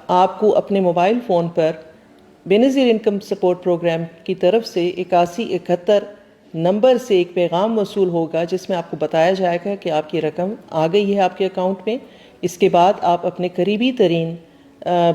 آپ کو اپنے موبائل فون پر بے نظیر انکم سپورٹ پروگرام کی طرف سے 8171 نمبر سے ایک پیغام وصول ہوگا جس میں آپ کو بتایا جائے گا کہ آپ کی رقم آ گئی ہے آپ کے اکاؤنٹ میں۔ اس کے بعد آپ اپنے قریبی ترین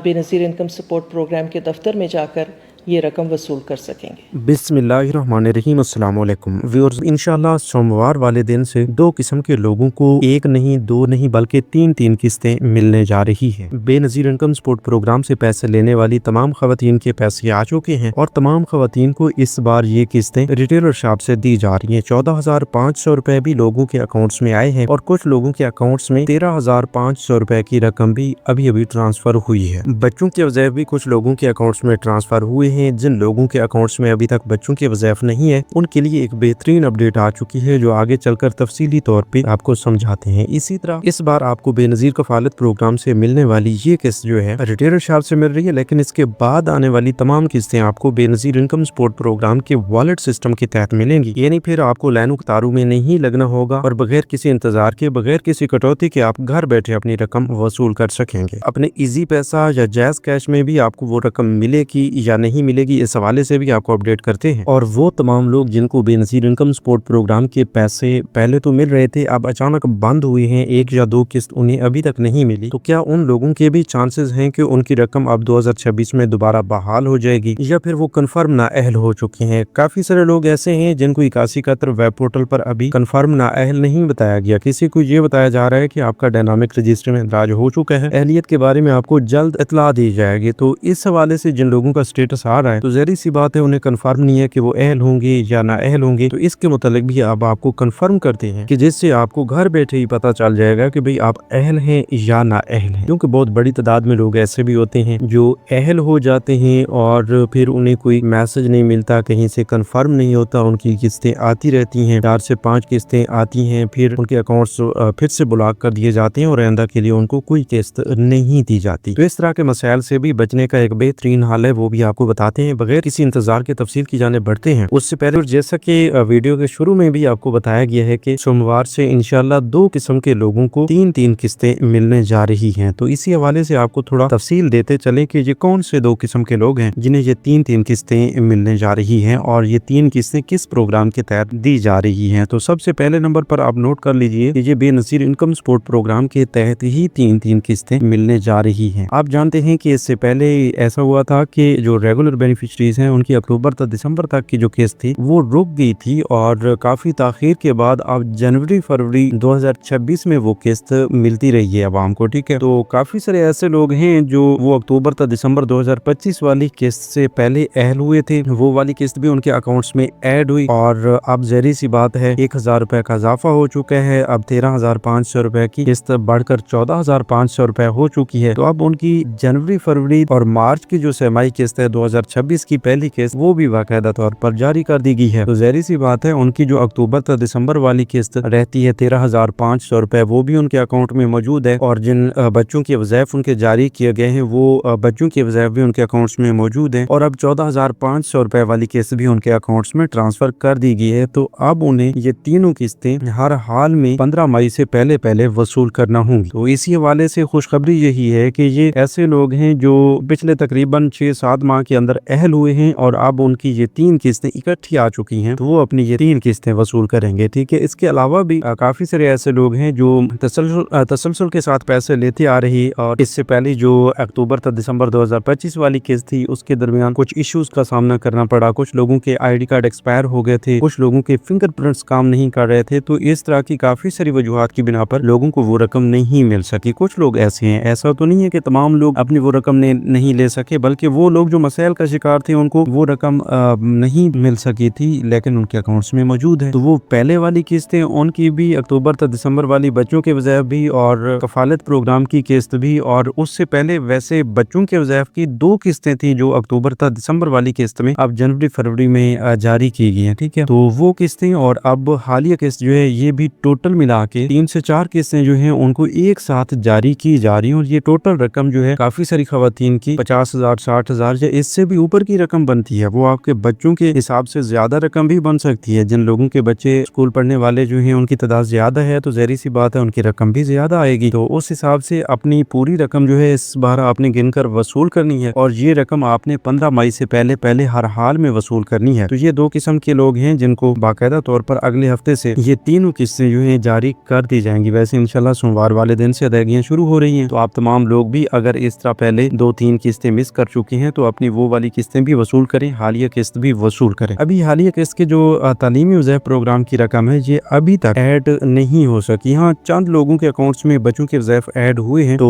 بے نظیر انکم سپورٹ پروگرام کے دفتر میں جا کر یہ رقم وصول کر سکیں گے۔ بسم اللہ الرحمن الرحیم۔ السلام علیکم ویورز، انشاءاللہ سوموار والے دن سے دو قسم کے لوگوں کو ایک نہیں دو نہیں بلکہ تین قسطیں ملنے جا رہی ہیں۔ بے نظیر انکم سپورٹ پروگرام سے پیسے لینے والی تمام خواتین کے پیسے آ چکے ہیں اور تمام خواتین کو اس بار یہ قسطیں ریٹیلر شاپ سے دی جا رہی ہیں۔ 14,500 روپے بھی لوگوں کے اکاؤنٹس میں آئے ہیں اور کچھ لوگوں کے اکاؤنٹس میں 13,500 روپے کی رقم بھی ابھی ٹرانسفر ہوئی ہے۔ بچوں کے وظائف بھی کچھ لوگوں کے اکاؤنٹس میں ٹرانسفر ہوئے ہیں۔ جن لوگوں کے اکاؤنٹس میں ابھی تک بچوں کے وظائف نہیں ہے ان کے لیے ایک بہترین اپڈیٹ آ چکی ہے جو آگے چل کر تفصیلی طور پہ آپ کو سمجھاتے ہیں۔ اسی طرح اس بار آپ کو بے نظیر کفالت پروگرام سے ملنے والی یہ قسط جو ہے ریٹیلر شاپ سے مل رہی ہے، لیکن اس کے بعد آنے والی تمام قسطیں آپ کو بے نظیر انکم سپورٹ پروگرام کے والیٹ سسٹم کے تحت ملیں گی، یعنی پھر آپ کو لائنوں قطاروں میں نہیں لگنا ہوگا اور بغیر کسی انتظار کے، بغیر کسی کٹوتی کے آپ گھر بیٹھے اپنی رقم وصول کر سکیں گے۔ اپنے ایزی پیسہ یا جائز کیش میں بھی آپ کو وہ رقم ملے گی یا نہیں ملے گی، اس حوالے سے بھی آپ کو اپڈیٹ کرتے ہیں۔ اور وہ تمام لوگ جن کو بے نظیر انکم سپورٹ پروگرام کے پیسے پہلے تو مل رہے تھے، اب اچانک بند ہوئے ہیں، ایک یا دو قسط انہیں ابھی تک نہیں ملی، تو کیا ان لوگوں کے بھی چانسز ہیں کہ ان کی رقم اب 2026 میں دوبارہ بحال ہو جائے گی یا پھر وہ کنفرم نااہل ہو چکے ہیں؟ کافی سارے لوگ ایسے ہیں جن کو 8171 ویب پورٹل پر ابھی کنفرم نااہل نہیں بتایا گیا، کسی کو یہ بتایا جا رہا ہے کہ آپ کا ڈائنامک رجسٹر میں اندراج ہو چکا ہے، اہلیت کے بارے میں آپ کو جلد اطلاع دی جائے گی۔ تو اس حوالے سے جن لوگوں کا سٹیٹس آ رہا ہے تو ظاہر سی بات ہے انہیں کنفرم نہیں ہے کہ وہ اہل ہوں گے یا نااہل ہوں گے، تو اس کے متعلق بھی اب آپ کو کنفرم کرتے ہیں کہ جس سے آپ کو گھر بیٹھے ہی پتہ چل جائے گا کہ بھئی آپ اہل ہیں یا نااہل ہیں، کیونکہ بہت بڑی تعداد میں لوگ ایسے بھی ہوتے ہیں جو اہل ہو جاتے ہیں اور پھر انہیں کوئی میسج نہیں ملتا، کہیں سے کنفرم نہیں ہوتا، ان کی قسطیں آتی رہتی ہیں، 4 سے 5 قسطیں آتی ہیں، پھر ان کے اکاؤنٹس پھر سے بلاک کر دیے جاتے ہیں اور آئندہ کے لیے ان کو کوئی قسط نہیں دی جاتی۔ تو اس طرح کے مسائل سے بھی بچنے کا ایک بہترین حل ہے، وہ بھی آپ کو بتاتے ہیں بغیر کسی انتظار کے تفصیل کی جانب بڑھتے ہیں۔ اس سے پہلے جیسا کہ ویڈیو کے شروع میں بھی آپ کو بتایا گیا ہے کہ سوموار سے انشاءاللہ 2 قسم کے لوگوں کو 3 قسطیں ملنے جا رہی ہیں، تو اسی حوالے سے آپ کو تھوڑا تفصیل دیتے چلیں کہ یہ کون سے 2 قسم کے لوگ ہیں جنہیں یہ 3 قسطیں ملنے جا رہی ہیں اور یہ 3 قسطیں کس پروگرام کے تحت دی جا رہی ہیں۔ تو سب سے پہلے نمبر پر آپ نوٹ کر لیجئے کہ یہ بے نظیر انکم سپورٹ پروگرام کے تحت ہی 3 قسطیں ملنے جا رہی ہیں۔ آپ جانتے ہیں کہ اس سے پہلے ایسا ہوا تھا کہ جو ریگولر بینیفیشریز ہیں ان کی اکتوبر تا دسمبر تک کی جو قسط تھی وہ رک گئی تھی اور کافی تاخیر کے بعد اب جنوری فروری 2026 میں وہ قسط ملتی رہی ہے عوام کو، ٹھیک ہے۔ تو کافی سارے ایسے لوگ ہیں جو وہ اکتوبر تا دسمبر 2025 والی قسط سے پہلے اہل ہوئے تھے، وہ والی قسط بھی ان کے اکاؤنٹس میں ایڈ ہوئی اور اب ظاہر سی بات ہے 1,000 روپے کا اضافہ ہو چکا ہے، اب 13,500 روپے کی قسط بڑھ کر 14,500 روپے ہو چکی ہے۔ تو اب ان کی جنوری فروری اور مارچ کی جو سرمائی قسط ہے 2026 کی پہلی قسط وہ بھی باقاعدہ طور پر جاری کر دی گئی ہے۔ تو ظاہر سی بات ہے ان کی جو اکتوبر تا دسمبر والی قسط رہتی ہے 13,500 روپے وہ بھی ان کے اکاؤنٹ میں موجود ہے اور جن بچوں کے وظائف ان کے جاری کیے گئے ہیں وہ بچوں کے وظائف بھی ان کے اکاؤنٹس میں موجود ہیں اور اب 14,500 روپے والی قسط بھی ان کے اکاؤنٹس میں ٹرانسفر کر دی گئی ہے۔ تو اب انہیں یہ تینوں قسطیں ہر حال میں 15 مئی سے پہلے وصول کرنا ہوں گی۔ تو اسی حوالے سے خوشخبری یہی ہے کہ یہ ایسے لوگ ہیں جو پچھلے تقریباً 6-7 ماہ کے اندر اہل ہوئے ہیں اور اب ان کی یہ 3 قسطیں اکٹھی آ چکی ہیں، تو وہ اپنی یہ 3 قسطیں وصول کریں گے، ٹھیک ہے۔ اس کے علاوہ بھی کافی سارے ایسے لوگ ہیں جو تسلسل کے ساتھ پیسے لیتے آ رہی اور اس سے پہلے جو اکتوبر تا دسمبر 2025 والی قسط تھی اس کے درمیان کچھ ایشوز کا سامنا کرنا پڑا، کچھ لوگوں کے آئی ڈی کارڈ ایکسپائر ہو گئے تھے، کچھ لوگوں کے فنگر پرنٹس کام نہیں کر رہے تھے، تو اس طرح کی کافی ساری وجوہات کی بنا پر لوگوں کو وہ رقم نہیں مل سکی۔ کچھ لوگ ایسے ہیں، ایسا تو نہیں ہے کہ تمام لوگ اپنی وہ رقم نہیں لے سکے، بلکہ وہ لوگ جو مسائل کا شکار تھے ان کو وہ رقم نہیں مل سکی تھی لیکن ان کے اکاؤنٹس میں موجود ہے۔ تو وہ پہلے والی قسطیں ان کی بھی، اکتوبر تا دسمبر والی بچوں کے وظائف بھی اور کفالت پروگرام کی قسط بھی، اور اس سے پہلے ویسے بچوں کے وظائف کی 2 قسطیں تھیں جو اکتوبر تا دسمبر والی قسط میں اب جنوری فروری میں جاری کی گئی ہیں، ٹھیک ہے۔ تو وہ قسطیں اور اب حالیہ قسط جو ہے یہ بھی ٹوٹل ملا کے 3 سے 4 قسطیں جو ہیں ان کو ایک ساتھ جاری کی جا رہی ہیں اور یہ ٹوٹل رقم جو ہے کافی ساری خواتین کی 50,000 60,000 یا اس سے भी ऊपर की रकम बनती है वो आपके बच्चों के हिसाब से ज्यादा रकम भी बन सकती है। जिन लोगों के बच्चे स्कूल पढ़ने वाले जो हैं उनकी तादाद ज्यादा है तो ज़ाहिर सी बात है उनकी रकम भी ज्यादा आएगी। तो उस हिसाब से अपनी पूरी रकम जो है इस बार आपने गिनकर वसूल करनी है और ये रकम आपने 15 मई से पहले हर हाल में वसूल करनी है। तो ये दो किस्म के लोग हैं जिनको बाकायदा तौर पर अगले हफ्ते से ये तीनों किस्तें जो है जारी कर दी जाएंगी। वैसे इंशाल्लाह सोमवार वाले दिन से अदायगियां शुरू हो रही हैं, तो आप तमाम लोग भी अगर इस तरह पहले 2-3 किस्तें मिस कर चुके हैं तो अपनी वो वाली किस्तें भी वसूल करें, हालिया किस्त भी वसूल करें। अभी हालिया किस्त के जो तालीमी वज़ाइफ प्रोग्राम की रकम है ये अभी तक ऐड नहीं हो सकी। हाँ, चंद लोगों के अकाउंट्स में बच्चों के वज़ाइफ ऐड हुए हैं तो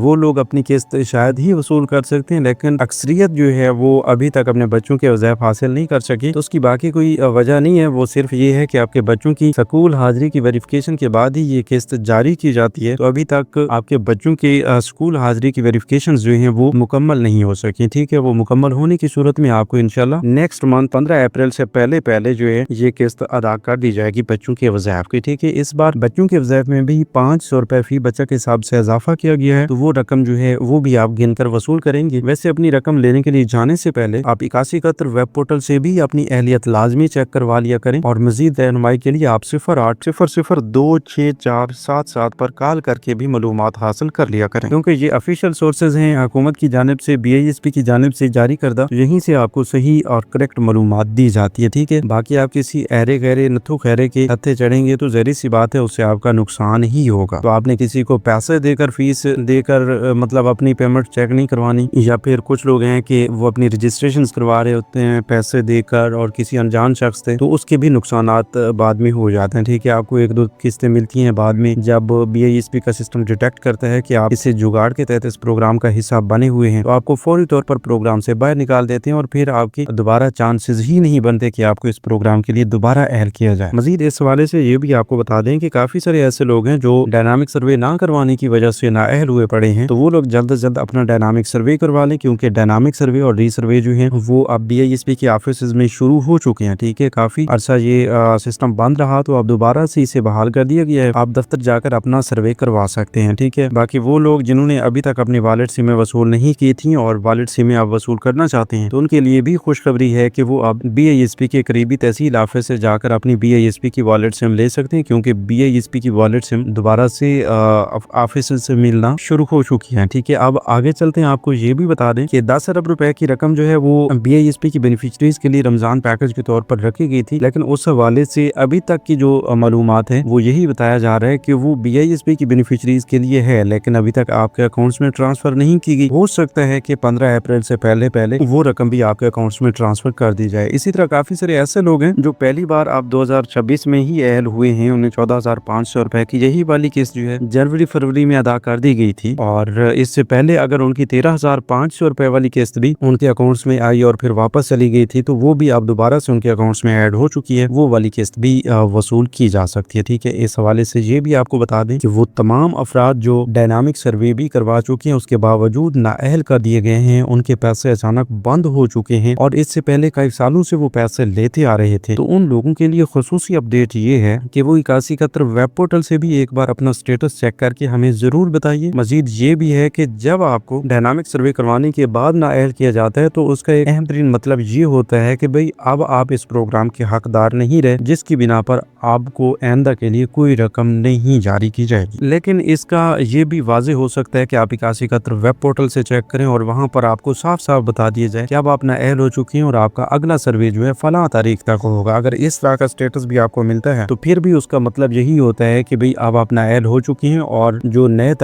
वो लोग अपनी किस्त शायद ही वसूल कर सकते हैं, लेकिन अक्सरियत जो है वो अभी तक अपने बच्चों के वज़ाइफ हासिल नहीं कर सकी। तो उसकी बाकी कोई वजह नहीं है, वो सिर्फ ये है कि आपके बच्चों की स्कूल हाजिरी की वेरिफिकेशन के बाद ही ये किस्त जारी की जाती है। तो अभी तक आपके बच्चों के स्कूल हाजिरी की वेरिफिकेशन जो है वो मुकम्मल नहीं हो सकी। ठीक है, वो मुकम्मल होने की सूरत में आपको इंशाल्लाह नेक्स्ट मंथ 15 अप्रैल से पहले जो है ये किस्त अदा कर दी जाएगी बच्चों के वज़ाइफ की। ठीक है, इस बार बच्चों के वज़ाइफ में भी 500 रुपए फी बच्चा के हिसाब से इजाफा किया गया है, तो वो रकम जो है वो भी आप गिनकर वसूल करेंगे। वैसे अपनी रकम लेने के लिए जाने से पहले आप 8171 वेब पोर्टल से भी अपनी अहलियत लाजमी चेक करवा लिया करें और मजीद रहनुमाई के लिए आप 0800026477 पर कॉल करके भी मालूमात हासिल कर लिया करें, क्योंकि ये ऑफिशियल सोर्सेज हैं हुकूमत की जानिब से, BISP की जानिब से जारी करदा, तो यहीं से आपको सही और करेक्ट मालूमात दी जाती है। ठीक है, बाकी आप किसी ऐरे गहरे नथु खैरे के हत्थे चढ़ेंगे तो ज़ाहिर सी बात है उससे आपका नुकसान ही होगा। तो आपने किसी को पैसे देकर फीस देकर मतलब अपनी पेमेंट चेक नहीं करवानी, या फिर कुछ लोग हैं कि वो अपनी रजिस्ट्रेशन करवा रहे होते हैं पैसे देकर और किसी अनजान शख्स से, तो उसके भी नुकसानात बाद में हो जाते हैं। ठीक है, आपको 1-2 किस्तें मिलती हैं बाद में जब BISP का सिस्टम डिटेक्ट करता है कि आप इसे जुगाड़ के तहत इस प्रोग्राम का हिस्सा बने हुए हैं, तो आपको फौरी तौर पर प्रोग्राम से बाहर निकाल देते हैं और फिर आपकी दोबारा चांसेस ही नहीं बनते कि आपको इस प्रोग्राम के लिए दोबारा अहल किया जाए। मजीद इस हवाले से ये भी आपको बता दें कि काफी सारे ऐसे लोग हैं जो डायनामिक सर्वे ना करवाने की वजह से नाअहल हुए पड़े हैं, तो वो लोग जल्द से जल्द अपना डायनामिक सर्वे करवा लें, क्योंकि डायनामिक सर्वे और रीसर्वे जो है वो अब BISP के ऑफिस में शुरू हो चुके हैं। ठीक है, काफी अरसा ये सिस्टम बंद रहा तो अब दोबारा से इसे बहाल कर दिया गया है, आप दफ्तर जाकर अपना सर्वे करवा सकते हैं। ठीक है, बाकी वो लोग जिन्होंने अभी तक अपनी वॉलेट सिमें वसूल नहीं की थी और वॉलेट सिमें आप वसूल करना चाहते हैं, तो उनके लिए भी खुशखबरी है कि वो अब BISP के करीबी तहसील ऑफिस से जाकर अपनी BISP की वॉलेट सिम ले सकते हैं, क्योंकि BISP की वॉलेट सिम दोबारा से ऑफिस से मिलना शुरू हो चुकी है। ठीक है, अब आगे चलते हैं, आपको ये भी बता दें कि 10 अरब रुपए की रकम जो है वो BISP की बेनिफिशरीज के लिए रमजान पैकेज के तौर पर रखी गई थी, लेकिन उस हवाले से अभी तक की जो मालूमात है वो यही बताया जा रहा है कि वो BISP की बेनिफिशरीज के लिए है, लेकिन अभी तक आपके अकाउंट्स में ट्रांसफर नहीं की गई। हो सकता है कि 15 अप्रैल से पहले वो रकम भी आपके अकाउंट्स में ट्रांसफर कर दी जाए। इसी तरह काफी सारे ऐसे लोग हैं जो पहली बार आप 2026 में ही अहल हुए हैं, उन्हें 14,500 रुपए की यही वाली किस्त जो है जनवरी-फरवरी में अदा कर दी गई थी, और इससे पहले अगर उनकी 13,500 रुपए वाली किस्त भी उनके अकाउंट्स में आई और फिर वापस चली गई थी, तो वो भी अब दोबारा से उनके अकाउंट्स में ऐड हो चुकी है, वो वाली किस्त भी वसूल की जा सकती है। ठीक है, इस हवाले से ये भी आपको बता दें कि वो तमाम अफराद जो डायनामिक सर्वे भी करवा चुके हैं उसके बावजूद नाअहल कर दिए गए हैं, उनके पैसे अचानक बंद हो चुके हैं और इससे पहले कई सालों से वो पैसे लेते आ रहे थे, तो उन लोगों के लिए खुसूसी अपडेट ये है कि वो 8171 वेब पोर्टल से भी एक बार अपना स्टेटस चेक करके हमें जरूर बताइए। मजीद ये भी है कि जब आपको डायनामिक सर्वे करवाने के बाद नाअहल किया जाता है तो उसका एक अहम तरीन मतलब ये होता है कि भाई अब आप इस प्रोग्राम के हकदार नहीं रहे, जिसकी बिना पर आपको आइंदा के लिए कोई रकम नहीं जारी की जाएगी। लेकिन इसका ये भी वाज़ेह हो सकता है कि आप 8171 वेब पोर्टल से चेक करें और वहां पर आपको साफ साफ बता दिया जाए कि अब आप नाअहल हो चुके हैं और आपका अगला सर्वे जो है फला तारीख तक होगा। अगर इस तरह का स्टेटस भी आपको मिलता है तो फिर भी उसका मतलब यही होता है कि भाई अब आप नाअहल हो चुकी हैं और जो नए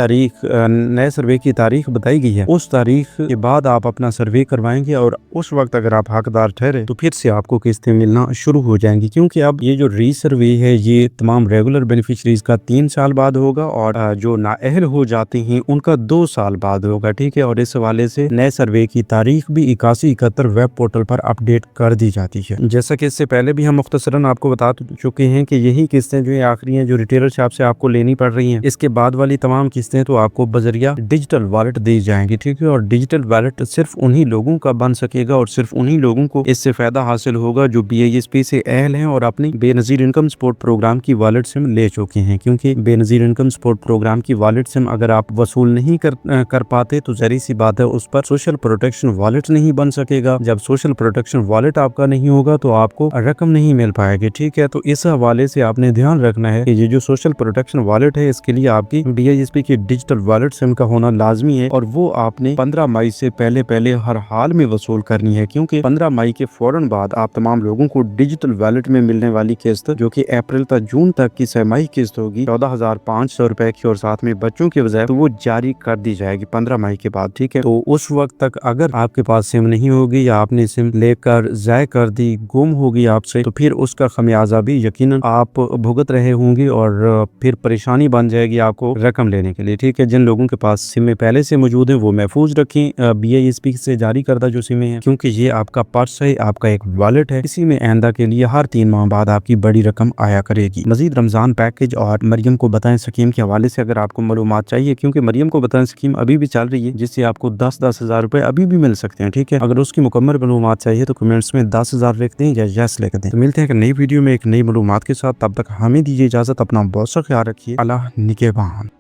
सर्वे की तारीख बताई गई है उस तारीख के बाद आप अपना सर्वे करवाएंगे और उस वक्त अगर आप हकदार ठहरे तो फिर से आपको किस्तें मिलना शुरू हो जाएंगी, क्योंकि अब ये जो रीसर्वे है ये तमाम रेगुलर बेनिफिशरीज का 3 साल बाद होगा और जो नाअहल हो जाते हैं उनका 2 साल बाद होगा। ठीक है, और इस हवाले से नए सर्वे की तारीख भी 8171 वेब पोर्टल पर अपडेट कर दी जाती है। जैसा कि इससे पहले भी हम मुख्तसरन आपको बता चुके हैं कि यही किस्तें जो है आखिरी हैं जो रिटेलर शॉप से आपको लेनी पड़ रही हैं। इसके बाद वाली तमाम किस्तें तो आपको बजरिया डिजिटल वॉलेट दी जाएंगी। ठीक है, और डिजिटल वॉलेट सिर्फ उन्हीं लोगों का बन सकेगा और सिर्फ उन्हीं लोगों को इससे फायदा हासिल होगा जो BISP से अहल हैं और अपनी बेनजीर इनकम सपोर्ट प्रोग्राम की वॉलेट सिम ले चुके हैं, क्योंकि बेनजीर इनकम सपोर्ट प्रोग्राम की वॉलेट सिम अगर आप वसूल नहीं कर पाते तो जहरी सी बात है उस पर सोशल प्रोटेक्शन वॉलेट नहीं बन सकेगा। जब सोशल प्रोटेक्शन वॉलेट आपका नहीं होगा तो आपको रकम नहीं मिल पाएगी। ठीक है, तो इस हवाले से आपने ध्यान रखना है कि ये जो सोशल प्रोटेक्शन वॉलेट है इसके लिए आपकी BISP की डिजिटल वॉलेट सिम का होना लाजमी है और वो आपने 15 मई से पहले हर हाल में वसूल करनी है, क्योंकि 15 मई के फौरन बाद आप तमाम लोगों को डिजिटल वॉलेट में मिलने वाली किस्त जो कि अप्रैल तक जून तक की छमाही किस्त होगी 14,500 रुपए की और साथ में बच्चों के बजाय, तो वो जारी कर दी जाएगी 15 मई के बाद। ठीक है, तो उस वक्त तक अगर आपके पास सिम नहीं होगी या आपने सिम लेकर ज़ाय कर दी, गुम होगी आपसे, तो फिर उसका खमियाजा भी यकीनन आप भुगत रहे होंगे और फिर परेशानी बन जाएगी आपको रकम लेने के लिए। ठीक है, जिन लोगों के पास सिमें पहले से मौजूद है वो महफूज रखें BISP से जारी करदा जो सिमें हैं, क्योंकि ये आपका पर्स है, आपका एक वॉलेट है, इसी में आइंदा के लिए हर 3 माह बाद आपकी बड़ी रकम आया करेगी। मजीद रमजान पैकेज और मरियम को बताएं स्कीम के हवाले से अगर आपको मालूमात चाहिए, क्योंकि मरियम को बताएं स्कीम अभी भी चल रही है जिससे आपको 10-10 हज़ार रुपए अभी भी मिल सकते हैं। ठीक है, अगर उसकी मुकम्मल मालूमात चाहिए तो कमेंट्स में 10,000 लिख दें या यस लिख दें। तो मिलते हैं एक नई वीडियो में एक नई मालूमात के साथ, तब तक हमें दीजिए इजाजत, अपना बहुत सा ख्याल रखिए, अल्लाह निगहबान।